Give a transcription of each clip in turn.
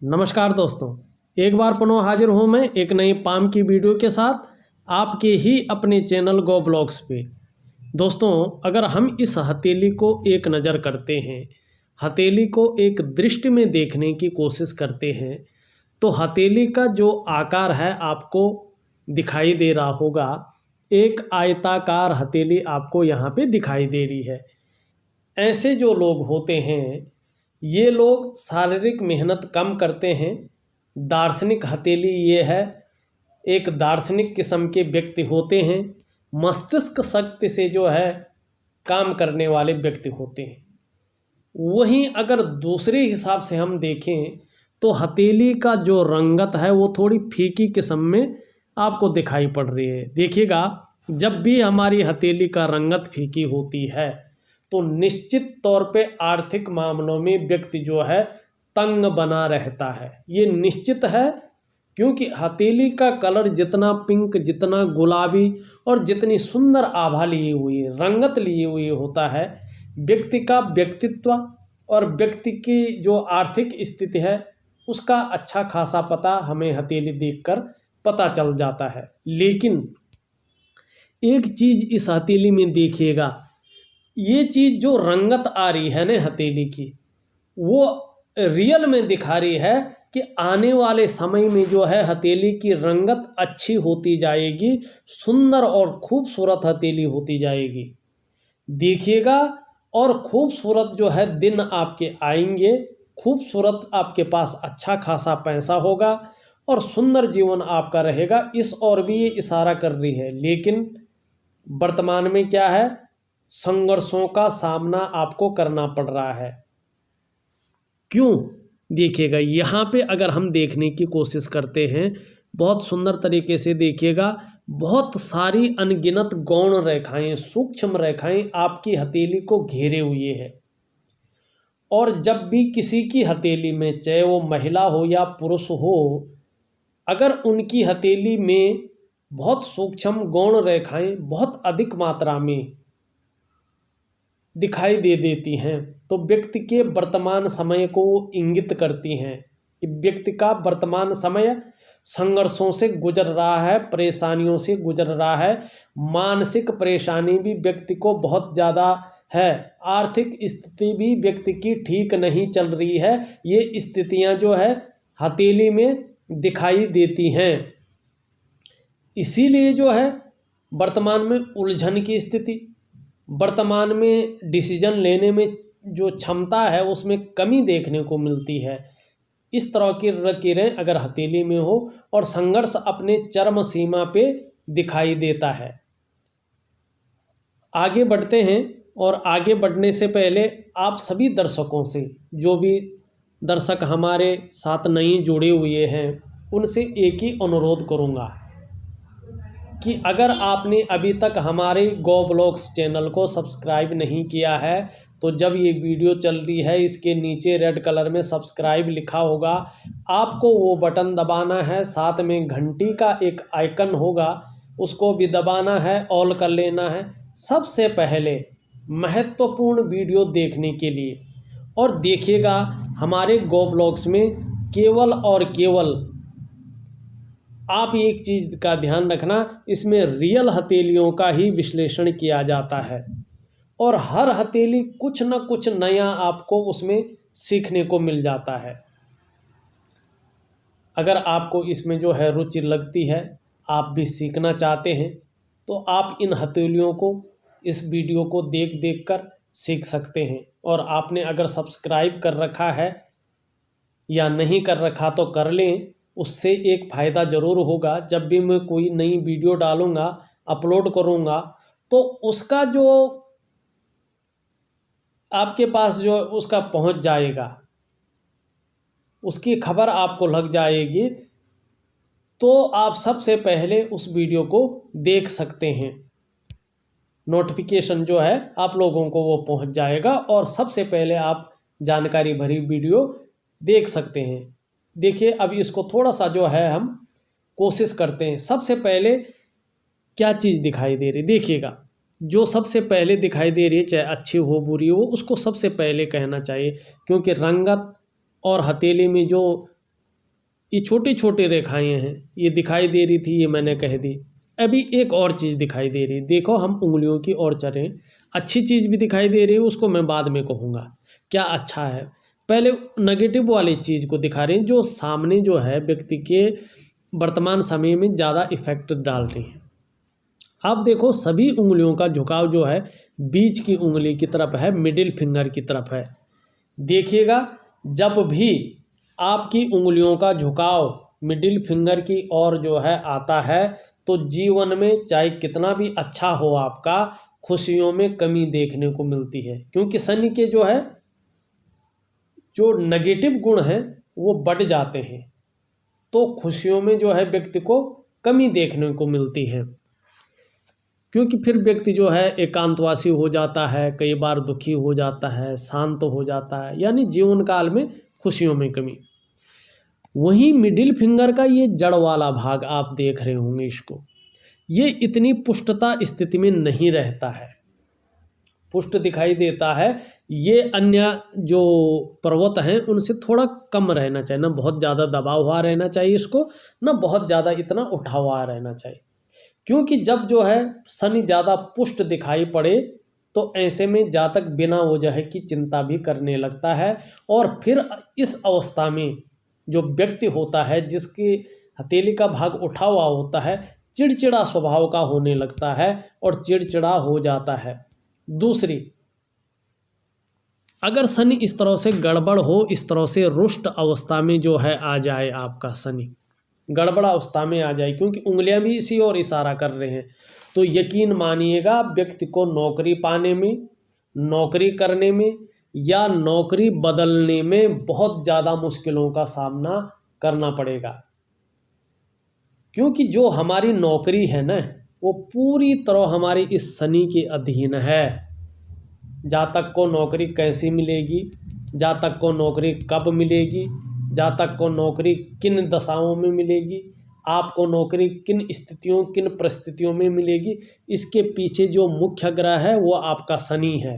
नमस्कार दोस्तों, एक बार पुनः हाजिर हूँ मैं एक नई पाम की वीडियो के साथ आपके ही अपने चैनल गो ब्लॉग्स पे। दोस्तों, अगर हम इस हथेली को एक नज़र करते हैं, हथेली को एक दृष्टि में देखने की कोशिश करते हैं, तो हथेली का जो आकार है आपको दिखाई दे रहा होगा। एक आयताकार हथेली आपको यहाँ पे दिखाई दे रही है। ऐसे जो लोग होते हैं, ये लोग शारीरिक मेहनत कम करते हैं। दार्शनिक हथेली ये है, एक दार्शनिक किस्म के व्यक्ति होते हैं, मस्तिष्क शक्ति से जो है काम करने वाले व्यक्ति होते हैं। वहीं अगर दूसरे हिसाब से हम देखें तो हथेली का जो रंगत है वो थोड़ी फीकी किस्म में आपको दिखाई पड़ रही है। देखिएगा, जब भी हमारी हथेली का रंगत फीकी होती है तो निश्चित तौर पे आर्थिक मामलों में व्यक्ति जो है तंग बना रहता है। ये निश्चित है, क्योंकि हथेली का कलर जितना पिंक, जितना गुलाबी और जितनी सुंदर आभा लिए हुई, रंगत लिए हुई होता है, व्यक्ति का व्यक्तित्व और व्यक्ति की जो आर्थिक स्थिति है उसका अच्छा खासा पता हमें हथेली देखकर पता चल जाता है। लेकिन एक चीज़ इस हथेली में देखिएगा, ये चीज़ जो रंगत आ रही है ना हथेली की, वो रियल में दिखा रही है कि आने वाले समय में जो है हथेली की रंगत अच्छी होती जाएगी, सुंदर और खूबसूरत हथेली होती जाएगी। देखिएगा, और खूबसूरत जो है दिन आपके आएंगे, खूबसूरत आपके पास अच्छा खासा पैसा होगा और सुंदर जीवन आपका रहेगा। इस और भी ये इशारा कर रही है। लेकिन वर्तमान में क्या है, संघर्षों का सामना आपको करना पड़ रहा है। क्यों? देखिएगा, यहाँ पे अगर हम देखने की कोशिश करते हैं, बहुत सुंदर तरीके से देखिएगा, बहुत सारी अनगिनत गौण रेखाएं, सूक्ष्म रेखाएं आपकी हथेली को घेरे हुए हैं। और जब भी किसी की हथेली में, चाहे वो महिला हो या पुरुष हो, अगर उनकी हथेली में बहुत सूक्ष्म गौण रेखाएं बहुत अधिक मात्रा में दिखाई दे देती हैं तो व्यक्ति के वर्तमान समय को इंगित करती हैं कि व्यक्ति का वर्तमान समय संघर्षों से गुजर रहा है, परेशानियों से गुजर रहा है। मानसिक परेशानी भी व्यक्ति को बहुत ज़्यादा है, आर्थिक स्थिति भी व्यक्ति की ठीक नहीं चल रही है। ये स्थितियां जो है हथेली में दिखाई देती हैं। इसीलिए जो है वर्तमान में उलझन की स्थिति, वर्तमान में डिसीजन लेने में जो क्षमता है उसमें कमी देखने को मिलती है। इस तरह की लकीरें अगर हथेली में हो और संघर्ष अपने चरम सीमा पे दिखाई देता है। आगे बढ़ते हैं, और आगे बढ़ने से पहले आप सभी दर्शकों से, जो भी दर्शक हमारे साथ नहीं जुड़े हुए हैं, उनसे एक ही अनुरोध करूँगा कि अगर आपने अभी तक हमारे गो ब्लॉग्स चैनल को सब्सक्राइब नहीं किया है तो जब ये वीडियो चल रही है इसके नीचे रेड कलर में सब्सक्राइब लिखा होगा, आपको वो बटन दबाना है। साथ में घंटी का एक आइकन होगा, उसको भी दबाना है, ऑल कर लेना है सबसे पहले महत्वपूर्ण वीडियो देखने के लिए। और देखिएगा, हमारे गो ब्लॉग्स में केवल और केवल आप एक चीज़ का ध्यान रखना, इसमें रियल हथेलियों का ही विश्लेषण किया जाता है और हर हथेली कुछ न कुछ नया आपको उसमें सीखने को मिल जाता है। अगर आपको इसमें जो है रुचि लगती है, आप भी सीखना चाहते हैं, तो आप इन हथेलियों को, इस वीडियो को देख देख कर सीख सकते हैं। और आपने अगर सब्सक्राइब कर रखा है या नहीं कर रखा तो कर लें, उससे एक फ़ायदा ज़रूर होगा। जब भी मैं कोई नई वीडियो डालूँगा, अपलोड करूँगा, तो उसका जो आपके पास जो उसका पहुँच जाएगा, उसकी खबर आपको लग जाएगी, तो आप सबसे पहले उस वीडियो को देख सकते हैं। नोटिफिकेशन जो है आप लोगों को वो पहुँच जाएगा और सबसे पहले आप जानकारी भरी वीडियो देख सकते हैं। देखिए, अब इसको थोड़ा सा जो है हम कोशिश करते हैं। सबसे पहले क्या चीज़ दिखाई दे रही, देखिएगा, जो सबसे पहले दिखाई दे रही है, चाहे अच्छी हो बुरी हो, उसको सबसे पहले कहना चाहिए, क्योंकि रंगत और हथेली में जो ये छोटी छोटी रेखाएं हैं, ये दिखाई दे रही थी, ये मैंने कह दी। अभी एक और चीज़ दिखाई दे रही, देखो हम उंगलियों की ओर चलें, अच्छी चीज़ भी दिखाई दे रही है, उसको मैं बाद में कहूँगा क्या अच्छा है। पहले नेगेटिव वाली चीज़ को दिखा रहे हैं, जो सामने जो है व्यक्ति के वर्तमान समय में ज़्यादा इफेक्ट डाल रही है। आप देखो सभी उंगलियों का झुकाव जो है बीच की उंगली की तरफ है, मिडिल फिंगर की तरफ है। देखिएगा जब भी आपकी उंगलियों का झुकाव मिडिल फिंगर की ओर जो है आता है, तो जीवन में चाहे कितना भी अच्छा हो आपका, खुशियों में कमी देखने को मिलती है। क्योंकि शनि के जो है जो नेगेटिव गुण हैं वो बढ़ जाते हैं, तो खुशियों में जो है व्यक्ति को कमी देखने को मिलती है। क्योंकि फिर व्यक्ति जो है एकांतवासी हो जाता है, कई बार दुखी हो जाता है, शांत हो जाता है, यानी जीवन काल में खुशियों में कमी। वहीं मिडिल फिंगर का ये जड़ वाला भाग आप देख रहे होंगे, इसको ये इतनी पुष्टता स्थिति में नहीं रहता है, पुष्ट दिखाई देता है। ये अन्य जो पर्वत हैं उनसे थोड़ा कम रहना चाहिए, ना बहुत ज़्यादा दबा हुआ रहना चाहिए इसको, ना बहुत ज़्यादा इतना उठा हुआ रहना चाहिए। क्योंकि जब जो है शनि ज़्यादा पुष्ट दिखाई पड़े तो ऐसे में जातक बिना वजह की चिंता भी करने लगता है, और फिर इस अवस्था में जो व्यक्ति होता है जिसकी हथेली का भाग उठा हुआ होता है, चिड़चिड़ा स्वभाव का होने लगता है और चिड़चिड़ा हो जाता है। दूसरी, अगर शनि इस तरह से गड़बड़ हो, इस तरह से रुष्ट अवस्था में जो है आ जाए, आपका शनि गड़बड़ अवस्था में आ जाए, क्योंकि उंगलियां भी इसी ओर इशारा कर रहे हैं, तो यकीन मानिएगा व्यक्ति को नौकरी पाने में, नौकरी करने में या नौकरी बदलने में बहुत ज़्यादा मुश्किलों का सामना करना पड़ेगा। क्योंकि जो हमारी नौकरी है ना, वो पूरी तरह हमारी इस शनि के अधीन है। जातक को नौकरी कैसी मिलेगी, जातक को नौकरी कब मिलेगी, जातक को नौकरी किन दशाओं में मिलेगी, आपको नौकरी किन स्थितियों किन परिस्थितियों में मिलेगी, इसके पीछे जो मुख्य ग्रह है वो आपका शनि है।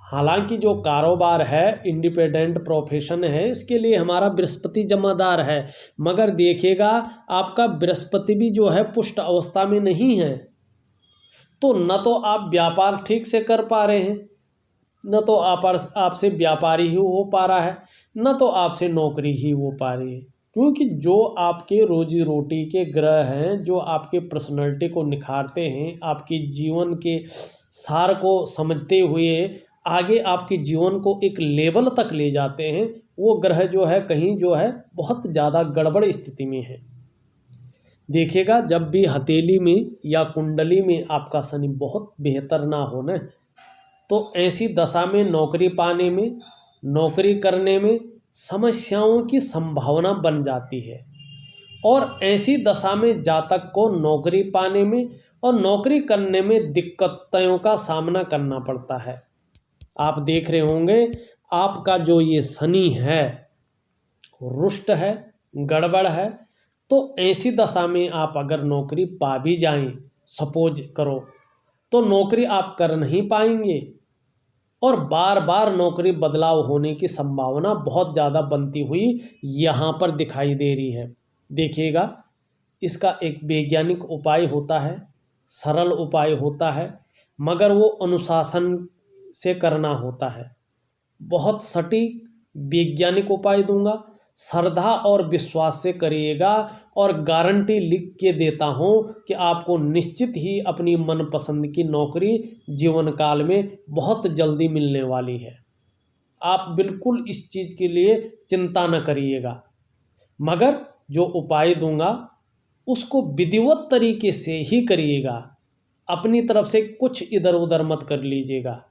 हालांकि जो कारोबार है, इंडिपेंडेंट प्रोफेशन है, इसके लिए हमारा बृहस्पति जमादार है, मगर देखिएगा आपका बृहस्पति भी जो है पुष्ट अवस्था में नहीं है, तो न तो आप व्यापार ठीक से कर पा रहे हैं, न तो आपसे व्यापारी ही हो पा रहा है, न तो आपसे नौकरी ही हो पा रही है। क्योंकि जो आपके रोजी रोटी के ग्रह हैं, जो आपके पर्सनैलिटी को निखारते हैं, आपके जीवन के सार को समझते हुए आगे आपके जीवन को एक लेवल तक ले जाते हैं, वो ग्रह जो है कहीं जो है बहुत ज़्यादा गड़बड़ स्थिति में है। देखिएगा जब भी हथेली में या कुंडली में आपका शनि बहुत बेहतर ना हो ना, तो ऐसी दशा में नौकरी पाने में, नौकरी करने में समस्याओं की संभावना बन जाती है, और ऐसी दशा में जातक को नौकरी पाने में और नौकरी करने में दिक्कतों का सामना करना पड़ता है। आप देख रहे होंगे आपका जो ये शनि है रुष्ट है, गड़बड़ है, तो ऐसी दशा में आप अगर नौकरी पा भी जाएं, सपोज करो, तो नौकरी आप कर नहीं पाएंगे और बार बार नौकरी बदलाव होने की संभावना बहुत ज़्यादा बनती हुई यहाँ पर दिखाई दे रही है। देखिएगा इसका एक वैज्ञानिक उपाय होता है, सरल उपाय होता है, मगर वो अनुशासन से करना होता है। बहुत सटीक वैज्ञानिक उपाय दूंगा, श्रद्धा और विश्वास से करिएगा, और गारंटी लिख के देता हूं कि आपको निश्चित ही अपनी मनपसंद की नौकरी जीवन काल में बहुत जल्दी मिलने वाली है। आप बिल्कुल इस चीज़ के लिए चिंता न करिएगा, मगर जो उपाय दूंगा उसको विधिवत तरीके से ही करिएगा, अपनी तरफ से कुछ इधर उधर मत कर लीजिएगा,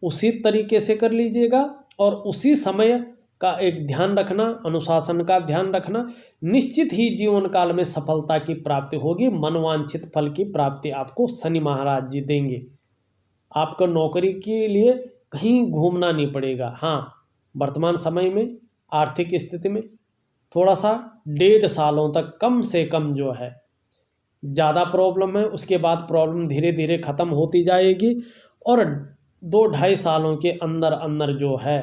उसी तरीके से कर लीजिएगा, और उसी समय का एक ध्यान रखना, अनुशासन का ध्यान रखना, निश्चित ही जीवन काल में सफलता की प्राप्ति होगी। मनवांछित फल की प्राप्ति आपको शनि महाराज जी देंगे। आपको नौकरी के लिए कहीं घूमना नहीं पड़ेगा। हाँ, वर्तमान समय में आर्थिक स्थिति में थोड़ा सा 1.5 सालों तक कम से कम जो है ज़्यादा प्रॉब्लम है, उसके बाद प्रॉब्लम धीरे धीरे ख़त्म होती जाएगी, और 2-2.5 सालों के अंदर अंदर जो है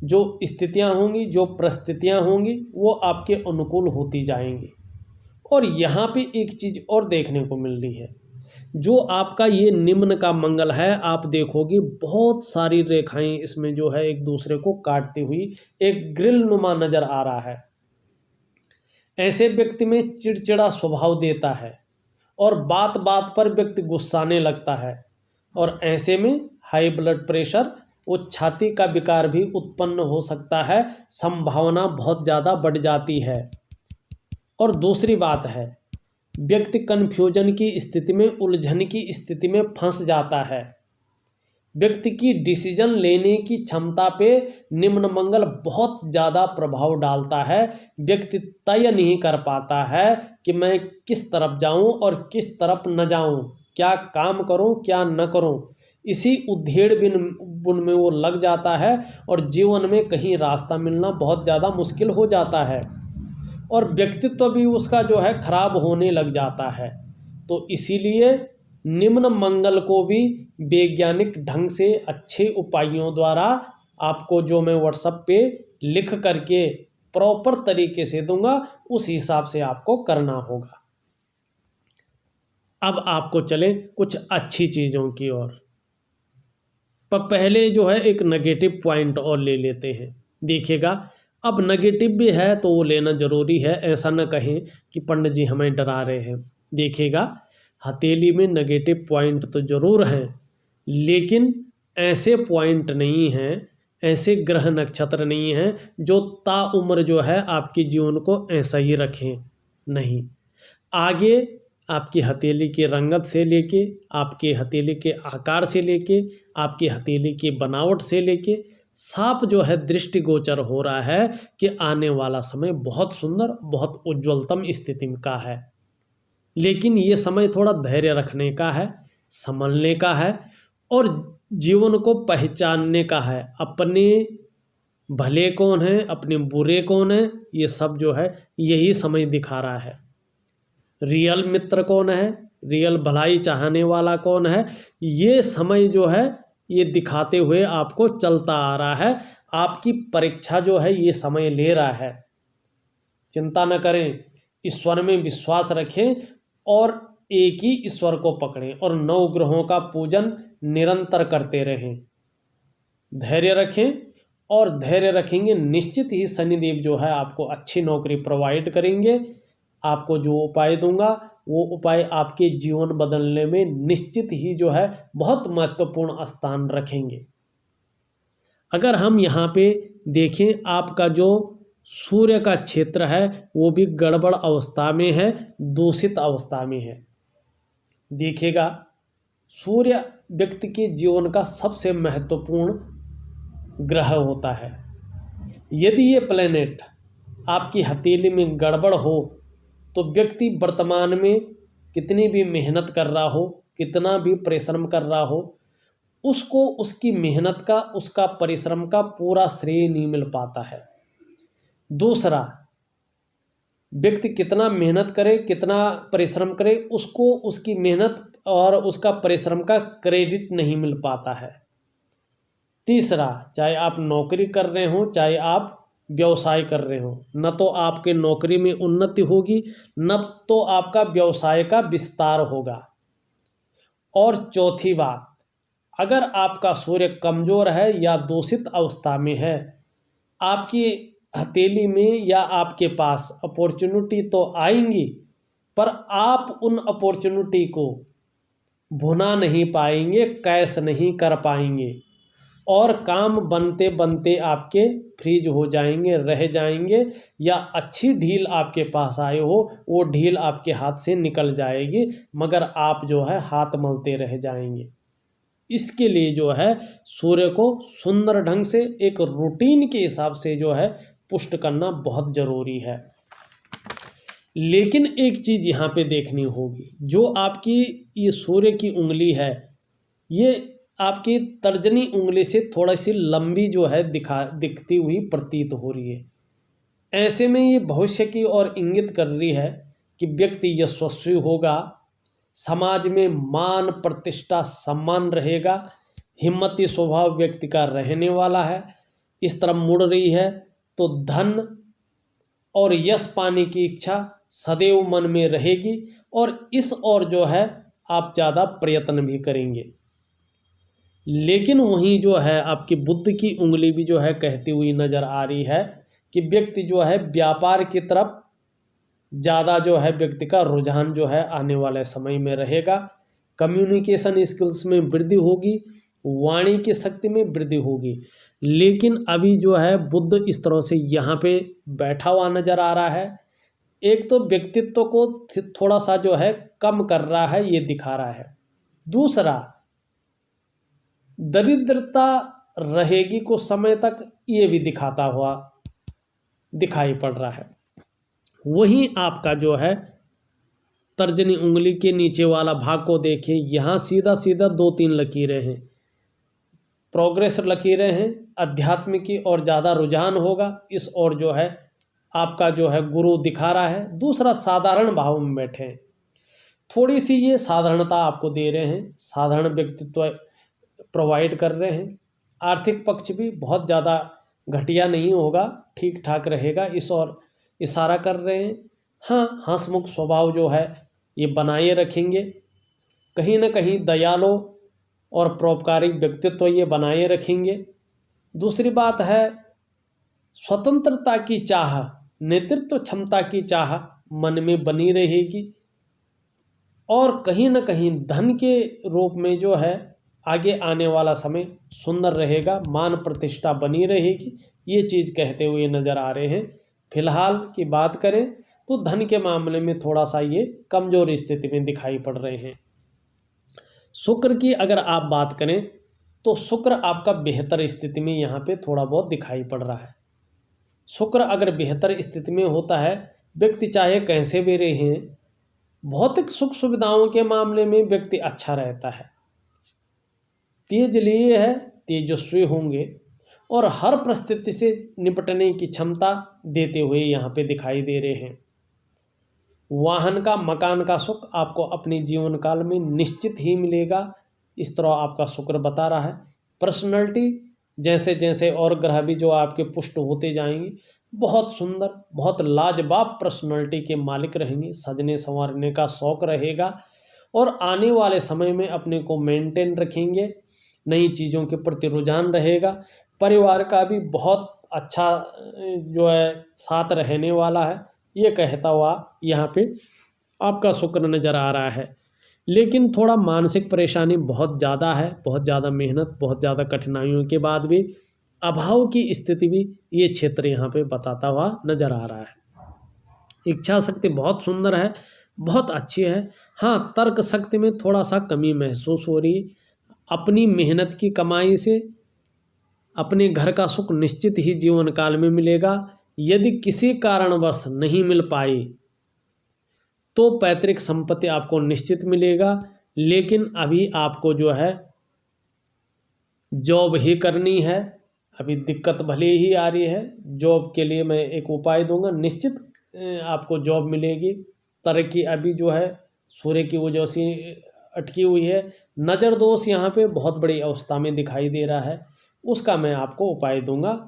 जो स्थितियां होंगी, जो परिस्थितियां होंगी, वो आपके अनुकूल होती जाएंगी। और यहाँ पे एक चीज़ और देखने को मिल रही है, जो आपका ये निम्न का मंगल है, आप देखोगे बहुत सारी रेखाएं इसमें जो है एक दूसरे को काटती हुई एक ग्रिल नुमा नजर आ रहा है। ऐसे व्यक्ति में चिड़चिड़ा स्वभाव देता है और बात बात पर व्यक्ति गुस्साने लगता है, और ऐसे में हाई ब्लड प्रेशर, वो छाती का विकार भी उत्पन्न हो सकता है, संभावना बहुत ज़्यादा बढ़ जाती है। और दूसरी बात है, व्यक्ति कन्फ्यूजन की स्थिति में, उलझन की स्थिति में फंस जाता है। व्यक्ति की डिसीजन लेने की क्षमता पे निम्न मंगल बहुत ज़्यादा प्रभाव डालता है। व्यक्ति तय नहीं कर पाता है कि मैं किस तरफ जाऊं और किस तरफ न जाऊं, क्या काम करूं क्या न करूं। इसी उधेड़ बुन में वो लग जाता है और जीवन में कहीं रास्ता मिलना बहुत ज़्यादा मुश्किल हो जाता है, और व्यक्तित्व भी उसका जो है खराब होने लग जाता है। तो इसीलिए निम्न मंगल को भी वैज्ञानिक ढंग से अच्छे उपायों द्वारा आपको जो मैं व्हाट्सएप पे लिख करके प्रॉपर तरीके से दूंगा, उस हिसाब से आपको करना होगा। अब आपको चले कुछ अच्छी चीज़ों की ओर, पर पहले जो है एक नेगेटिव पॉइंट और ले लेते हैं। देखिएगा, अब नेगेटिव भी है तो वो लेना ज़रूरी है, ऐसा न कहें कि पंडित जी हमें डरा रहे हैं। देखिएगा, हथेली में नेगेटिव पॉइंट तो ज़रूर हैं, लेकिन ऐसे पॉइंट नहीं हैं, ऐसे ग्रह नक्षत्र नहीं हैं जो ताउम्र जो है आपके जीवन को ऐसा ही रखें। नहीं, आगे आपकी हथेली की रंगत से लेके, आपके हथेली के आकार से लेके, आपकी हथेली की बनावट से लेके साफ जो है दृष्टिगोचर हो रहा है कि आने वाला समय बहुत सुंदर, बहुत उज्ज्वलतम स्थिति का है। लेकिन ये समय थोड़ा धैर्य रखने का है, संभलने का है और जीवन को पहचानने का है। अपने भले कौन है, अपने बुरे कौन है, ये सब जो है यही समय दिखा रहा है। रियल मित्र कौन है, रियल भलाई चाहने वाला कौन है, ये समय जो है ये दिखाते हुए आपको चलता आ रहा है। आपकी परीक्षा जो है ये समय ले रहा है। चिंता न करें, ईश्वर में विश्वास रखें और एक ही ईश्वर को पकड़ें और 9 ग्रहों का पूजन निरंतर करते रहें। धैर्य रखें, और धैर्य रखेंगे निश्चित ही शनिदेव जो है आपको अच्छी नौकरी प्रोवाइड करेंगे। आपको जो उपाय दूंगा वो उपाय आपके जीवन बदलने में निश्चित ही जो है बहुत महत्वपूर्ण स्थान रखेंगे। अगर हम यहाँ पे देखें, आपका जो सूर्य का क्षेत्र है वो भी गड़बड़ अवस्था में है, दूषित अवस्था में है। देखिएगा, सूर्य व्यक्ति के जीवन का सबसे महत्वपूर्ण ग्रह होता है। यदि ये प्लेनेट आपकी हथेली में गड़बड़ हो तो व्यक्ति वर्तमान में कितनी भी मेहनत कर रहा हो, कितना भी परिश्रम कर रहा हो, उसको उसकी मेहनत का, उसका परिश्रम का पूरा श्रेय नहीं मिल पाता है। दूसरा, व्यक्ति कितना मेहनत करे, कितना परिश्रम करे, उसको उसकी मेहनत और उसका परिश्रम का क्रेडिट नहीं मिल पाता है। तीसरा, चाहे आप नौकरी कर रहे हो, चाहे आप व्यवसाय कर रहे हो, न तो आपके नौकरी में उन्नति होगी, न तो आपका व्यवसाय का विस्तार होगा। और चौथी बात, अगर आपका सूर्य कमज़ोर है या दूषित अवस्था में है, आपकी हथेली में या आपके पास अपॉर्चुनिटी तो आएंगी, पर आप उन अपॉर्चुनिटी को भुना नहीं पाएंगे, कैश नहीं कर पाएंगे, और काम बनते बनते आपके फ्रीज हो जाएंगे, रह जाएंगे, या अच्छी डील आपके पास आए हो वो डील आपके हाथ से निकल जाएगी, मगर आप जो है हाथ मलते रह जाएंगे। इसके लिए जो है सूर्य को सुंदर ढंग से एक रूटीन के हिसाब से जो है पुष्ट करना बहुत ज़रूरी है। लेकिन एक चीज़ यहाँ पे देखनी होगी, जो आपकी ये सूर्य की उंगली है, ये आपकी तर्जनी उंगली से थोड़ा सी लंबी जो है दिखती हुई प्रतीत हो रही है। ऐसे में ये भविष्य की ओर इंगित कर रही है कि व्यक्ति यशस्वी होगा, समाज में मान प्रतिष्ठा सम्मान रहेगा, हिम्मती स्वभाव व्यक्ति का रहने वाला है, इस तरफ मुड़ रही है, तो धन और यश पाने की इच्छा सदैव मन में रहेगी और इस ओर जो है आप ज़्यादा प्रयत्न भी करेंगे। लेकिन वहीं जो है आपकी बुद्ध की उंगली भी जो है कहती हुई नज़र आ रही है कि व्यक्ति जो है व्यापार की तरफ ज़्यादा जो है व्यक्ति का रुझान जो है आने वाले समय में रहेगा। कम्युनिकेशन स्किल्स में वृद्धि होगी, वाणी की शक्ति में वृद्धि होगी। लेकिन अभी जो है बुद्ध इस तरह से यहाँ पे बैठा हुआ नज़र आ रहा है। एक तो व्यक्तित्व को थोड़ा सा जो है कम कर रहा है, ये दिखा रहा है। दूसरा, दरिद्रता रहेगी कुछ समय तक, ये भी दिखाता हुआ दिखाई पड़ रहा है। वहीं आपका जो है तर्जनी उंगली के नीचे वाला भाग को देखिए, यहाँ सीधा सीधा 2-3 लकीरें हैं, प्रोग्रेस लकीरें हैं। अध्यात्म की और ज़्यादा रुझान होगा, इस और जो है आपका जो है गुरु दिखा रहा है। दूसरा, साधारण भाव में बैठे हैं, थोड़ी सी ये साधारणता आपको दे रहे हैं, साधारण व्यक्तित्व प्रोवाइड कर रहे हैं। आर्थिक पक्ष भी बहुत ज़्यादा घटिया नहीं होगा, ठीक ठाक रहेगा, इस और इशारा कर रहे हैं। हाँ, हंसमुख स्वभाव जो है ये बनाए रखेंगे, कहीं ना कहीं दयालु और परोपकारी व्यक्तित्व ये बनाए रखेंगे। दूसरी बात है, स्वतंत्रता की चाह, नेतृत्व क्षमता की चाह मन में बनी रहेगी और कहीं ना कहीं धन के रूप में जो है आगे आने वाला समय सुंदर रहेगा, मान प्रतिष्ठा बनी रहेगी, ये चीज़ कहते हुए नज़र आ रहे हैं। फिलहाल की बात करें तो धन के मामले में थोड़ा सा ये कमज़ोर स्थिति में दिखाई पड़ रहे हैं। शुक्र की अगर आप बात करें तो शुक्र आपका बेहतर स्थिति में यहाँ पे थोड़ा बहुत दिखाई पड़ रहा है। शुक्र अगर बेहतर स्थिति में होता है, व्यक्ति चाहे कैसे भी रहे, भौतिक सुख सुविधाओं के मामले में व्यक्ति अच्छा रहता है, तेजलीय है, तेजस्वी होंगे और हर परिस्थिति से निपटने की क्षमता देते हुए यहाँ पे दिखाई दे रहे हैं। वाहन का, मकान का सुख आपको अपने जीवन काल में निश्चित ही मिलेगा, इस तरह आपका शुक्र बता रहा है। पर्सनैलिटी जैसे जैसे और ग्रह भी जो आपके पुष्ट होते जाएंगे, बहुत सुंदर, बहुत लाजवाब पर्सनैलिटी के मालिक रहेंगे, सजने संवारने का शौक़ रहेगा और आने वाले समय में अपने को मेंटेन रखेंगे, नई चीज़ों के प्रति रुझान रहेगा। परिवार का भी बहुत अच्छा जो है साथ रहने वाला है, ये कहता हुआ यहाँ पे आपका शुक्र नज़र आ रहा है। लेकिन थोड़ा मानसिक परेशानी बहुत ज़्यादा है, बहुत ज़्यादा मेहनत, बहुत ज़्यादा कठिनाइयों के बाद भी अभाव की स्थिति भी ये क्षेत्र यहाँ पे बताता हुआ नज़र आ रहा है। इच्छा शक्ति बहुत सुंदर है, बहुत अच्छी है। हाँ, तर्क शक्ति में थोड़ा सा कमी महसूस हो रही है। अपनी मेहनत की कमाई से अपने घर का सुख निश्चित ही जीवन काल में मिलेगा। यदि किसी कारणवश नहीं मिल पाई तो पैतृक संपत्ति आपको निश्चित मिलेगा, लेकिन अभी आपको जो है जॉब ही करनी है। अभी दिक्कत भले ही आ रही है, जॉब के लिए मैं एक उपाय दूंगा, निश्चित आपको जॉब मिलेगी। तरक्की अभी जो है सूर्य की वजह से अटकी हुई है। नज़र दोष यहाँ पे बहुत बड़ी अवस्था में दिखाई दे रहा है, उसका मैं आपको उपाय दूंगा।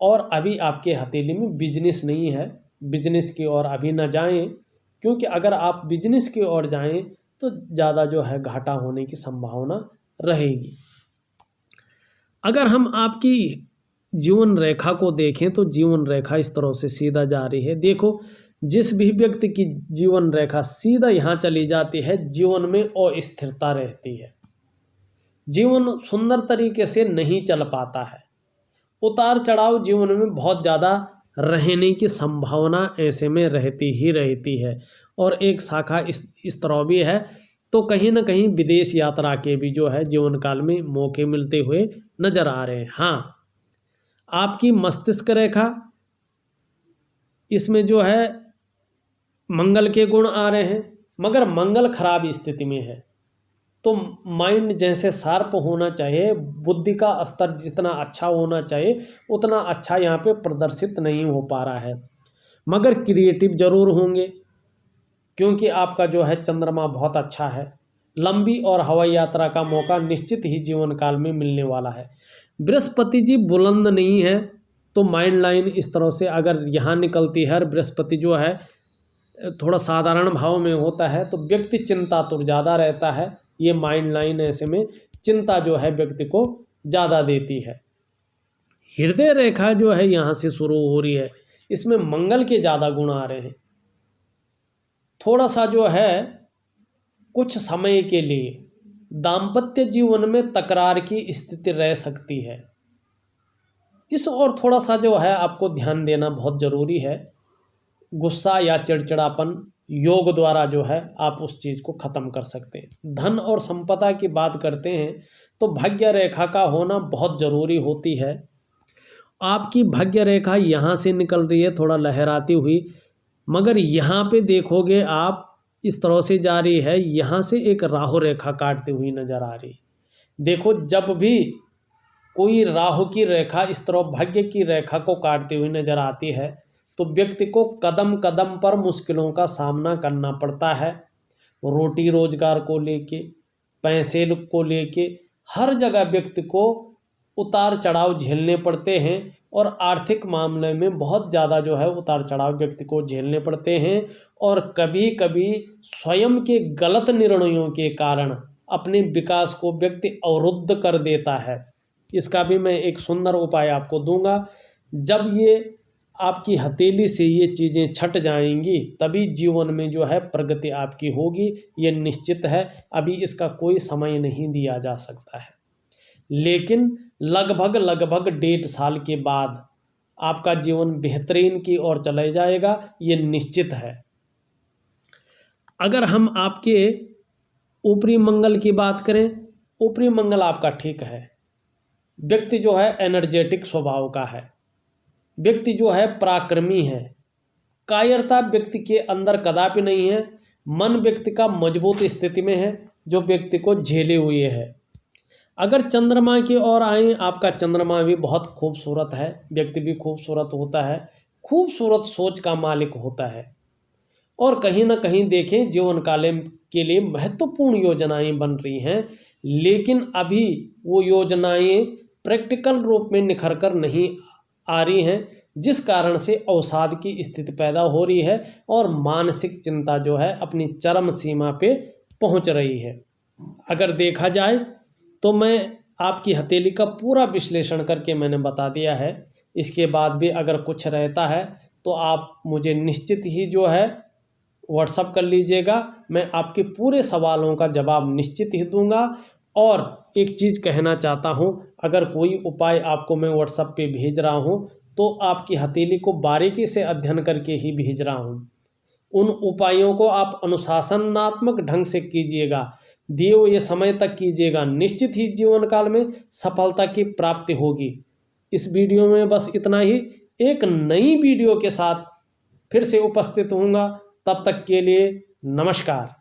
और अभी आपके हथेली में बिजनेस नहीं है, बिजनेस की ओर अभी ना जाएं, क्योंकि अगर आप बिजनेस की ओर जाएं तो ज़्यादा जो है घाटा होने की संभावना रहेगी। अगर हम आपकी जीवन रेखा को देखें तो जीवन रेखा इस तरह से सीधा जा रही है। देखो, जिस भी व्यक्ति की जीवन रेखा सीधा यहाँ चली जाती है, जीवन में अस्थिरता रहती है, जीवन सुंदर तरीके से नहीं चल पाता है, उतार चढ़ाव जीवन में बहुत ज़्यादा रहने की संभावना ऐसे में रहती ही रहती है। और एक शाखा इस तरह भी है, तो कहीं ना कहीं विदेश यात्रा के भी जो है जीवन काल में मौके मिलते हुए नज़र आ रहे हैं। हाँ, आपकी मस्तिष्क रेखा इसमें जो है मंगल के गुण आ रहे हैं, मगर मंगल खराब स्थिति में है, तो माइंड जैसे शार्प होना चाहिए, बुद्धि का स्तर जितना अच्छा होना चाहिए उतना अच्छा यहाँ पे प्रदर्शित नहीं हो पा रहा है। मगर क्रिएटिव जरूर होंगे, क्योंकि आपका जो है चंद्रमा बहुत अच्छा है। लंबी और हवाई यात्रा का मौका निश्चित ही जीवन काल में मिलने वाला है। बृहस्पति जी बुलंद नहीं है तो माइंड लाइन इस तरह से अगर यहाँ निकलती है और बृहस्पति जो है थोड़ा साधारण भाव में होता है तो व्यक्ति चिंतातुर ज़्यादा रहता है। ये माइंड लाइन ऐसे में चिंता जो है व्यक्ति को ज़्यादा देती है। हृदय रेखा जो है यहाँ से शुरू हो रही है, इसमें मंगल के ज़्यादा गुण आ रहे हैं। थोड़ा सा जो है कुछ समय के लिए दाम्पत्य जीवन में तकरार की स्थिति रह सकती है। इस और थोड़ा सा जो है आपको ध्यान देना बहुत ज़रूरी है। गुस्सा या चिड़चिड़ापन योग द्वारा जो है आप उस चीज़ को ख़त्म कर सकते हैं। धन और संपदा की बात करते हैं तो भाग्य रेखा का होना बहुत ज़रूरी होती है। आपकी भाग्य रेखा यहाँ से निकल रही है थोड़ा लहराती हुई, मगर यहाँ पे देखोगे आप इस तरह से जा रही है, यहाँ से एक राहु रेखा काटती हुई नज़र आ रही। देखो जब भी कोई राहु की रेखा इस तरह भाग्य की रेखा को काटती हुई नज़र आती है तो व्यक्ति को कदम कदम पर मुश्किलों का सामना करना पड़ता है। रोटी रोजगार को लेके, पैसे को लेके, हर जगह व्यक्ति को उतार चढ़ाव झेलने पड़ते हैं और आर्थिक मामले में बहुत ज़्यादा जो है उतार चढ़ाव व्यक्ति को झेलने पड़ते हैं। और कभी कभी स्वयं के गलत निर्णयों के कारण अपने विकास को व्यक्ति अवरुद्ध कर देता है। इसका भी मैं एक सुंदर उपाय आपको दूंगा। जब ये आपकी हथेली से ये चीज़ें छट जाएंगी तभी जीवन में जो है प्रगति आपकी होगी, ये निश्चित है। अभी इसका कोई समय नहीं दिया जा सकता है, लेकिन लगभग 1.5 साल के बाद आपका जीवन बेहतरीन की ओर चला जाएगा, ये निश्चित है। अगर हम आपके ऊपरी मंगल की बात करें, ऊपरी मंगल आपका ठीक है। व्यक्ति जो है एनर्जेटिक स्वभाव का है, व्यक्ति जो है पराक्रमी है, कायरता व्यक्ति के अंदर कदापि नहीं है। मन व्यक्ति का मजबूत स्थिति में है जो व्यक्ति को झेले हुए है। अगर चंद्रमा की ओर आए, आपका चंद्रमा भी बहुत खूबसूरत है, व्यक्ति भी खूबसूरत होता है, खूबसूरत सोच का मालिक होता है। और कहीं ना कहीं देखें जीवन काल के लिए महत्वपूर्ण योजनाएं बन रही हैं, लेकिन अभी वो योजनाएं प्रैक्टिकल रूप में निखर कर नहीं आ रही हैं, जिस कारण से अवसाद की स्थिति पैदा हो रही है और मानसिक चिंता जो है अपनी चरम सीमा पे पहुंच रही है। अगर देखा जाए तो मैं आपकी हथेली का पूरा विश्लेषण करके मैंने बता दिया है। इसके बाद भी अगर कुछ रहता है तो आप मुझे निश्चित ही जो है व्हाट्सअप कर लीजिएगा, मैं आपके पूरे सवालों का जवाब निश्चित ही दूंगा। और एक चीज़ कहना चाहता हूं, अगर कोई उपाय आपको मैं व्हाट्सएप पे भेज रहा हूं तो आपकी हथेली को बारीकी से अध्ययन करके ही भेज रहा हूं। उन उपायों को आप अनुशासनात्मक ढंग से कीजिएगा, दिए हुए समय तक कीजिएगा, निश्चित ही जीवन काल में सफलता की प्राप्ति होगी। इस वीडियो में बस इतना ही। एक नई वीडियो के साथ फिर से उपस्थित होऊंगा, तब तक के लिए नमस्कार।